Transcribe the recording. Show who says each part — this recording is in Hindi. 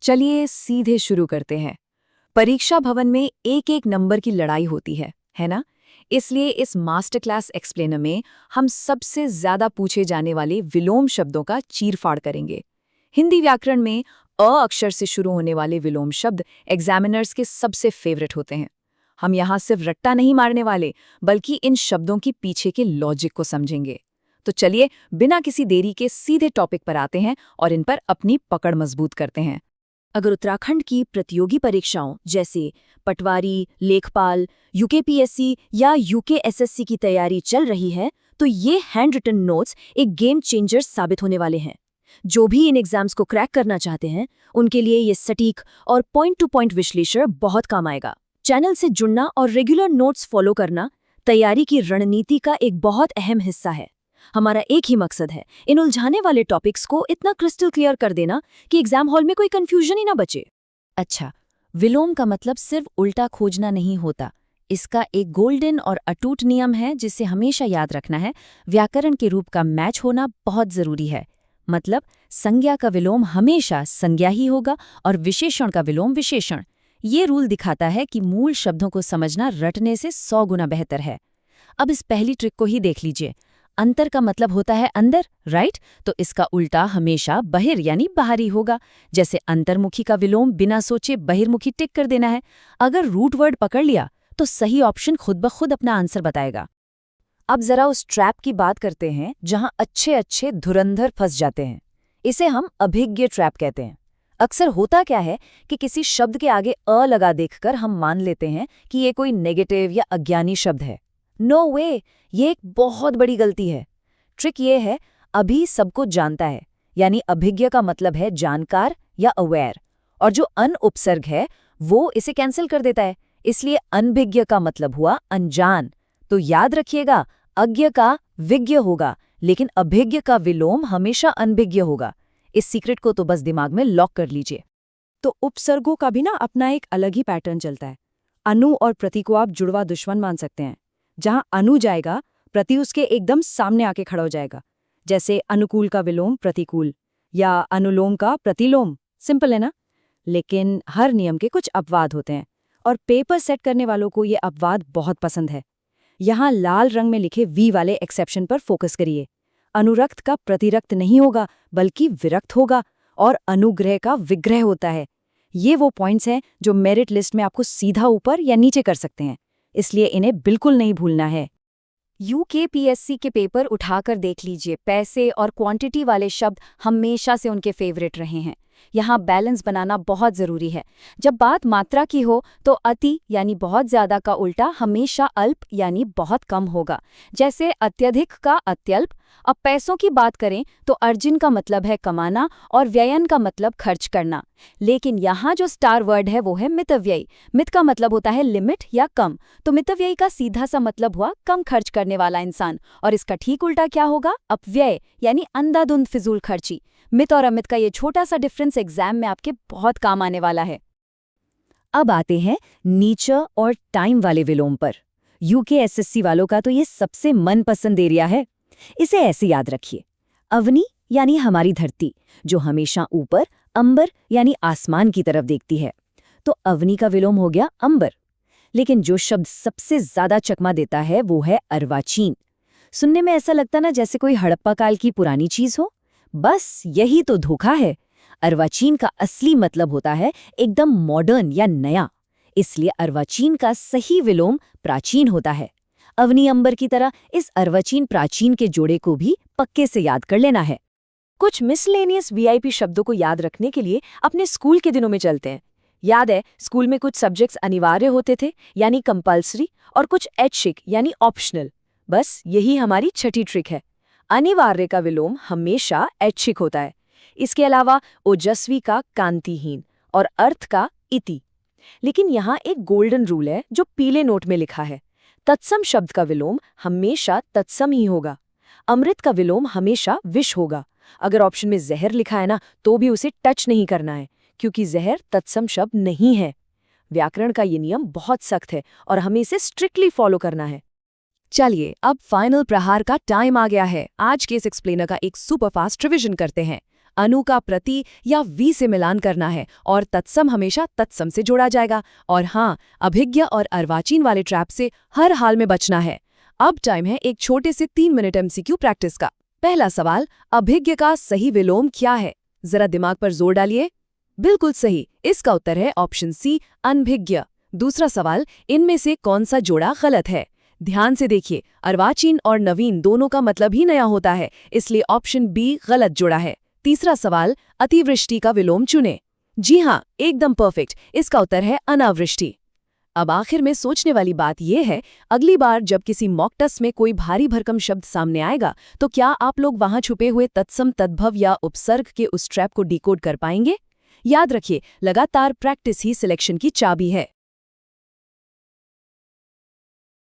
Speaker 1: चलिए सीधे शुरू करते हैं। परीक्षा भवन में एक एक नंबर की लड़ाई होती है ना? इसलिए इस मास्टर क्लास एक्सप्लेनर में हम सबसे ज्यादा पूछे जाने वाले विलोम शब्दों का चीरफाड़ करेंगे। हिंदी व्याकरण में अ अक्षर से शुरू होने वाले विलोम शब्द एग्जामिनर्स के सबसे फेवरेट होते हैं। हम यहाँ सिर्फ रट्टा नहीं मारने वाले, बल्कि इन शब्दों के पीछे के लॉजिक को समझेंगे। तो चलिए बिना किसी देरी के सीधे टॉपिक पर आते हैं और इन पर अपनी पकड़ मजबूत करते हैं।
Speaker 2: अगर उत्तराखंड की प्रतियोगी परीक्षाओं जैसे पटवारी, लेखपाल, यूकेपीएससी या यूकेएसएससी की तैयारी चल रही है, तो ये हैंड रिटन नोट्स एक गेम चेंजर साबित होने वाले हैं। जो भी इन एग्जाम्स को क्रैक करना चाहते हैं, उनके लिए ये सटीक और पॉइंट टू पॉइंट विश्लेषण बहुत काम आएगा। चैनल से जुड़ना और रेगुलर नोट्स फॉलो करना तैयारी की रणनीति का एक बहुत अहम हिस्सा है। हमारा एक ही मकसद है, इन उलझाने वाले टॉपिक्स को इतना क्रिस्टल क्लियर कर देना कि एग्जाम हॉल में कोई कंफ्यूजन ही ना बचे।
Speaker 1: अच्छा, विलोम का मतलब सिर्फ उल्टा खोजना नहीं होता। इसका एक गोल्डन और अटूट नियम है जिसे हमेशा याद रखना है। व्याकरण के रूप का मैच होना बहुत जरूरी है। मतलब संज्ञा का विलोम हमेशा संज्ञा ही होगा और विशेषण का विलोम विशेषण। ये रूल दिखाता है कि मूल शब्दों को समझना रटने से 100 गुना बेहतर है। अब इस पहली ट्रिक को ही देख लीजिए। अंतर का मतलब होता है अंदर, राइट? तो इसका उल्टा हमेशा बहिर यानी बाहरी होगा। जैसे अंतर्मुखी का विलोम बिना सोचे बहिर्मुखी टिक कर देना है। अगर रूट वर्ड पकड़ लिया तो सही ऑप्शन खुद ब खुद अपना आंसर बताएगा। अब जरा उस ट्रैप की बात करते हैं जहां अच्छे अच्छे धुरंधर फंस जाते हैं। इसे हम अभिज्ञ ट्रैप कहते हैं। अक्सर होता क्या है कि किसी शब्द के आगे अ लगा देखकर हम मान लेते हैं कि ये कोई नेगेटिव या अज्ञानी शब्द है। नो वे, ये एक बहुत बड़ी गलती है। ट्रिक ये है, अभी सबको जानता है, यानी अभिज्ञ का मतलब है जानकार या अवेयर, और जो अन उपसर्ग है वो इसे कैंसिल कर देता है। इसलिए अनभिज्ञ का मतलब हुआ अनजान। तो याद रखिएगा, अज्ञ का विज्ञ होगा, लेकिन अभिज्ञ का विलोम हमेशा अनभिज्ञ होगा। इस सीक्रेट को तो बस दिमाग में लॉक कर लीजिए।
Speaker 2: तो उपसर्गों का भी ना अपना एक अलग ही पैटर्न चलता है। अनु और प्रति को आप जुड़वा दुश्मन मान सकते हैं। जहां अनु जाएगा, प्रति उसके एकदम सामने आके खड़ा हो जाएगा। जैसे अनुकूल का विलोम प्रतिकूल या अनुलोम का प्रतिलोम। सिंपल है ना? लेकिन हर नियम के कुछ अपवाद होते हैं और पेपर सेट करने वालों को ये अपवाद बहुत पसंद है। यहाँ लाल रंग में लिखे वी वाले एक्सेप्शन पर फोकस करिए। अनुरक्त का प्रतिरक्त नहीं होगा, बल्कि विरक्त होगा, और अनुग्रह का विग्रह होता है। ये वो पॉइंट्स हैं जो मेरिट लिस्ट में आपको सीधा ऊपर या नीचे कर सकते हैं, इसलिए इन्हें बिल्कुल नहीं भूलना है।
Speaker 1: यूकेपीएससी के पेपर उठाकर देख लीजिए। पैसे और क्वांटिटी वाले शब्द हमेशा से उनके फेवरेट रहे हैं। यहाँ बैलेंस बनाना बहुत जरूरी है। जब बात मात्रा की हो तो अति यानी बहुत ज्यादा का उल्टा हमेशा अल्प यानी बहुत कम होगा। जैसे अत्यधिक का अत्यल्प। अब पैसों की बात करें तो अर्जिन का मतलब है कमाना और व्ययन का मतलब खर्च करना। लेकिन यहाँ जो स्टार वर्ड है वो है मितव्ययी। मित का मतलब होता है लिमिट या कम, तो मितव्ययी का सीधा सा मतलब हुआ कम खर्च करने वाला इंसान। और इसका ठीक उल्टा क्या होगा? अपव्यय यानी अंधाधुंध फिजूल खर्ची। मित और अमित का ये छोटा सा डिफरेंस एग्जाम में आपके बहुत काम आने वाला है।
Speaker 2: अब आते हैं नीचर और टाइम वाले विलोम पर। यूकेएसएससी वालों का तो ये सबसे मनपसंद एरिया है। इसे ऐसे याद रखिए, अवनी यानी हमारी धरती, जो हमेशा ऊपर, अंबर यानी आसमान की तरफ देखती है। तो अवनी का विलोम हो गया अंबर। लेकिन जो शब्द सबसे ज्यादा चकमा देता है वो है अर्वाचीन। सुनने में ऐसा लगता ना जैसे कोई हड़प्पा काल की पुरानी चीज हो। बस यही तो धोखा है। अर्वाचीन का असली मतलब होता है एकदम मॉडर्न या नया। इसलिए अर्वाचीन का सही विलोम प्राचीन होता है। अवनी अंबर की तरह इस अर्वाचीन प्राचीन के जोड़े को भी पक्के से याद कर लेना है। कुछ मिसलेनियस वीआईपी शब्दों को याद रखने के लिए अपने स्कूल के दिनों में चलते हैं। याद है, स्कूल में कुछ सब्जेक्ट्स अनिवार्य होते थे यानी कंपल्सरी, और कुछ ऐच्छिक यानी ऑप्शनल। बस यही हमारी छठी ट्रिक है। अनिवार्य का विलोम हमेशा ऐच्छिक होता है। इसके अलावा ओजस्वी का कांतिहीन और अर्थ का इति। लेकिन यहाँ एक गोल्डन रूल है जो पीले नोट में लिखा है। तत्सम शब्द का विलोम हमेशा तत्सम ही होगा। अमृत का विलोम हमेशा विष होगा। अगर ऑप्शन में जहर लिखा है ना, तो भी उसे टच नहीं करना है, क्योंकि जहर तत्सम शब्द नहीं है। व्याकरण का ये नियम बहुत सख्त है और हमें इसे स्ट्रिक्टली फॉलो करना है। चलिए अब फाइनल प्रहार का टाइम आ गया है। आज के इस एक्सप्लेनर का एक सुपर फास्ट रिवीजन करते हैं। अनु का प्रति या वी से मिलान करना है और तत्सम हमेशा तत्सम से जोड़ा जाएगा। और हाँ, अभिज्ञ और अर्वाचीन वाले ट्रैप से हर हाल में बचना है। अब टाइम है एक छोटे से 3 मिनट MCQ प्रैक्टिस का। पहला सवाल, अभिज्ञ का सही विलोम क्या है? जरा दिमाग पर जोर डालिए। बिल्कुल सही, इसका उत्तर है ऑप्शन सी, अनभिज्ञ। दूसरा सवाल, इनमें से कौन सा जोड़ा गलत है? ध्यान से देखिए, अर्वाचीन और नवीन दोनों का मतलब ही नया होता है, इसलिए ऑप्शन बी गलत जोड़ा है। तीसरा सवाल, अतिवृष्टि का विलोम चुनें। जी हाँ, एकदम परफेक्ट, इसका उत्तर है अनावृष्टि। अब आखिर में सोचने वाली बात यह है, अगली बार जब किसी मॉक टेस्ट में कोई भारी भरकम शब्द सामने आएगा, तो क्या आप लोग वहां छुपे हुए तत्सम, तद्भव या उपसर्ग के उस ट्रैप को डिकोड कर पाएंगे? याद रखिए, लगातार प्रैक्टिस ही सिलेक्शन की चाबी है।